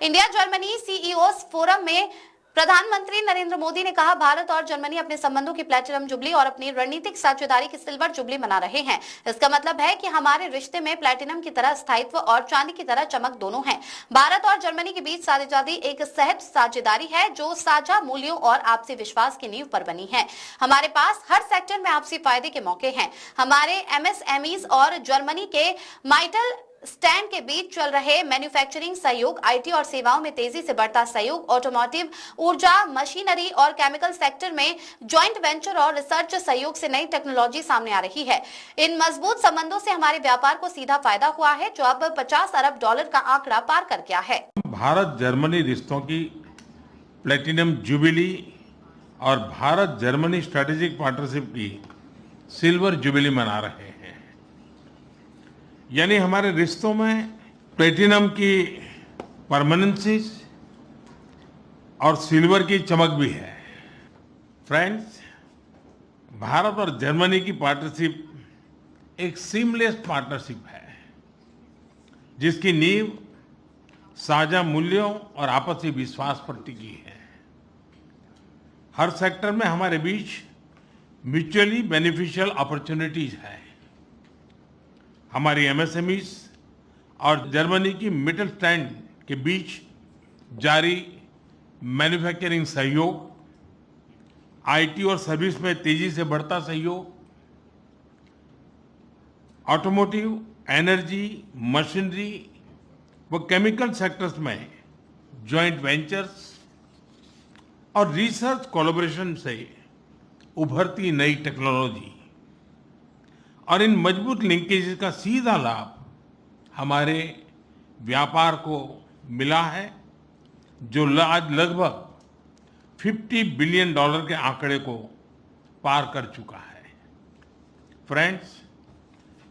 India Germany CEOs forum में प्रधानमंत्री नरेंद्र मोदी ने कहा, भारत और जर्मनी अपने संबंधों की प्लैटिनम जुबली और अपनी रणनीतिक साझेदारी की सिल्वर जुबली मना रहे हैं। इसका मतलब है कि हमारे रिश्ते में प्लैटिनम की तरह स्थायित्व और चांदी की तरह चमक दोनों है। भारत और जर्मनी के बीच साझेदारी एक सहज साझेदारी है जो साझा मूल्यों और आपसी विश्वास की नींव पर बनी है। हमारे पास हर सेक्टर में आपसी फायदे के मौके हैं। हमारे एमएसएमईज और जर्मनी के माइटल स्टैंड के बीच चल रहे मैन्युफैक्चरिंग सहयोग, आईटी और सेवाओं में तेजी से बढ़ता सहयोग, ऑटोमोटिव, ऊर्जा, मशीनरी और केमिकल सेक्टर में जॉइंट वेंचर और रिसर्च सहयोग से नई टेक्नोलॉजी सामने आ रही है। इन मजबूत संबंधों से हमारे व्यापार को सीधा फायदा हुआ है, जो अब $50 अरब का आंकड़ा पार कर गया है। भारत जर्मनी रिश्तों की प्लेटिनम जुबिली और भारत जर्मनी स्ट्रेटेजिक पार्टनरशिप की सिल्वर जुबिली मना रहे हैं। यानी हमारे रिश्तों में प्लेटिनम की परमानेंसी और सिल्वर की चमक भी है। फ्रेंड्स, भारत और जर्मनी की पार्टनरशिप एक सीमलेस पार्टनरशिप है, जिसकी नींव साझा मूल्यों और आपसी विश्वास पर टिकी है। हर सेक्टर में हमारे बीच म्यूचुअली बेनिफिशियल अपॉर्चुनिटीज है। हमारी एमएसएमईज और जर्मनी की मिडिल स्टैंड के बीच जारी मैन्युफैक्चरिंग सहयोग, आईटी और सर्विस में तेजी से बढ़ता सहयोग, ऑटोमोटिव, एनर्जी, मशीनरी व केमिकल सेक्टर्स में जॉइंट वेंचर्स और रिसर्च कोलैबोरेशन से उभरती नई टेक्नोलॉजी और इन मजबूत लिंकेजेस का सीधा लाभ हमारे व्यापार को मिला है, जो आज लगभग $50 बिलियन के आंकड़े को पार कर चुका है। फ्रेंड्स,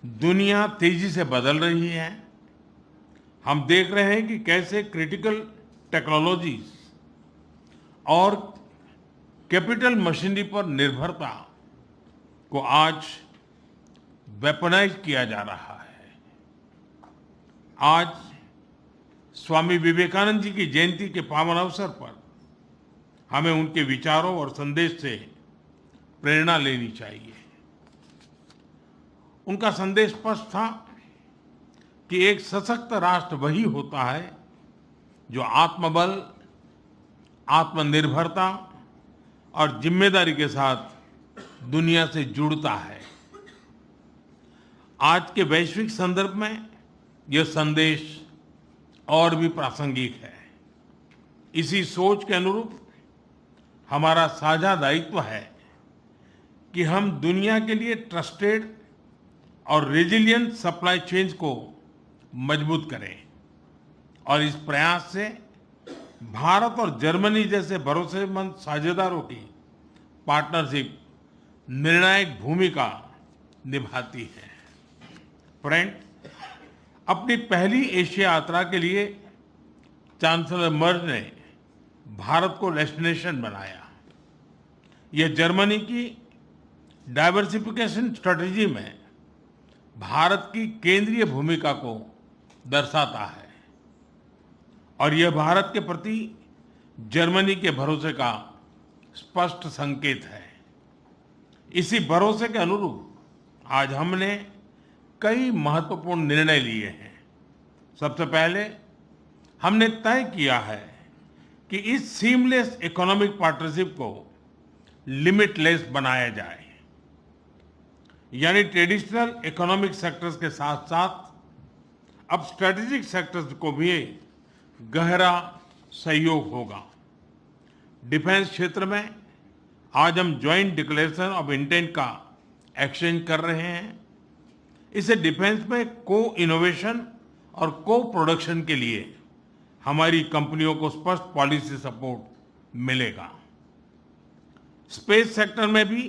दुनिया तेजी से बदल रही है। हम देख रहे हैं कि कैसे क्रिटिकल टेक्नोलॉजीज और कैपिटल मशीनरी पर निर्भरता को आज वेपनाइज किया जा रहा है। आज स्वामी विवेकानंद जी की जयंती के पावन अवसर पर हमें उनके विचारों और संदेश से प्रेरणा लेनी चाहिए। उनका संदेश स्पष्ट था कि एक सशक्त राष्ट्र वही होता है जो आत्मबल, आत्मनिर्भरता और जिम्मेदारी के साथ दुनिया से जुड़ता है। आज के वैश्विक संदर्भ में यह संदेश और भी प्रासंगिक है। इसी सोच के अनुरूप हमारा साझा दायित्व है कि हम दुनिया के लिए ट्रस्टेड और रेजिलिएंट सप्लाई चेन्स को मजबूत करें और इस प्रयास से भारत और जर्मनी जैसे भरोसेमंद साझेदारों की पार्टनरशिप निर्णायक भूमिका निभाती है। फ्रेंड, अपनी पहली एशिया यात्रा के लिए चांसलर मर्ज ने भारत को डेस्टिनेशन बनाया। यह जर्मनी की डाइवर्सिफिकेशन स्ट्रेटजी में भारत की केंद्रीय भूमिका को दर्शाता है और यह भारत के प्रति जर्मनी के भरोसे का स्पष्ट संकेत है। इसी भरोसे के अनुरूप आज हमने कई महत्वपूर्ण निर्णय लिए हैं। सबसे पहले हमने तय किया है कि इस सीमलेस इकोनॉमिक पार्टनरशिप को लिमिटलेस बनाया जाए, यानी ट्रेडिशनल इकोनॉमिक सेक्टर्स के साथ साथ अब स्ट्रेटेजिक सेक्टर्स को भी गहरा सहयोग होगा। डिफेंस क्षेत्र में आज हम जॉइंट डिक्लेरेशन ऑफ इंटेंट का एक्सचेंज कर रहे हैं। इससे डिफेंस में को इनोवेशन और को प्रोडक्शन के लिए हमारी कंपनियों को स्पष्ट पॉलिसी सपोर्ट मिलेगा। स्पेस सेक्टर में भी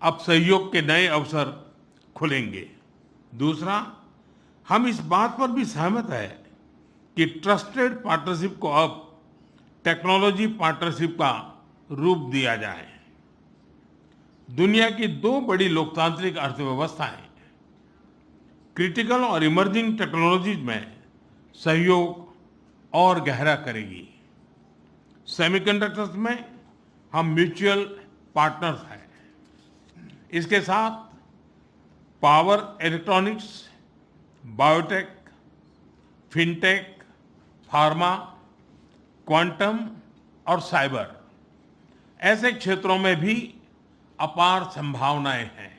अब सहयोग के नए अवसर खुलेंगे। दूसरा, हम इस बात पर भी सहमत है कि ट्रस्टेड पार्टनरशिप को अब टेक्नोलॉजी पार्टनरशिप का रूप दिया जाए। दुनिया की दो बड़ी लोकतांत्रिक अर्थव्यवस्थाएं क्रिटिकल और इमर्जिंग टेक्नोलॉजीज में सहयोग और गहरा करेगी। सेमीकंडक्टर्स में हम म्यूचुअल पार्टनर्स हैं। इसके साथ power electronics, biotech, fintech, pharma, quantum और साइबर ऐसे क्षेत्रों में भी अपार संभावनाएं हैं।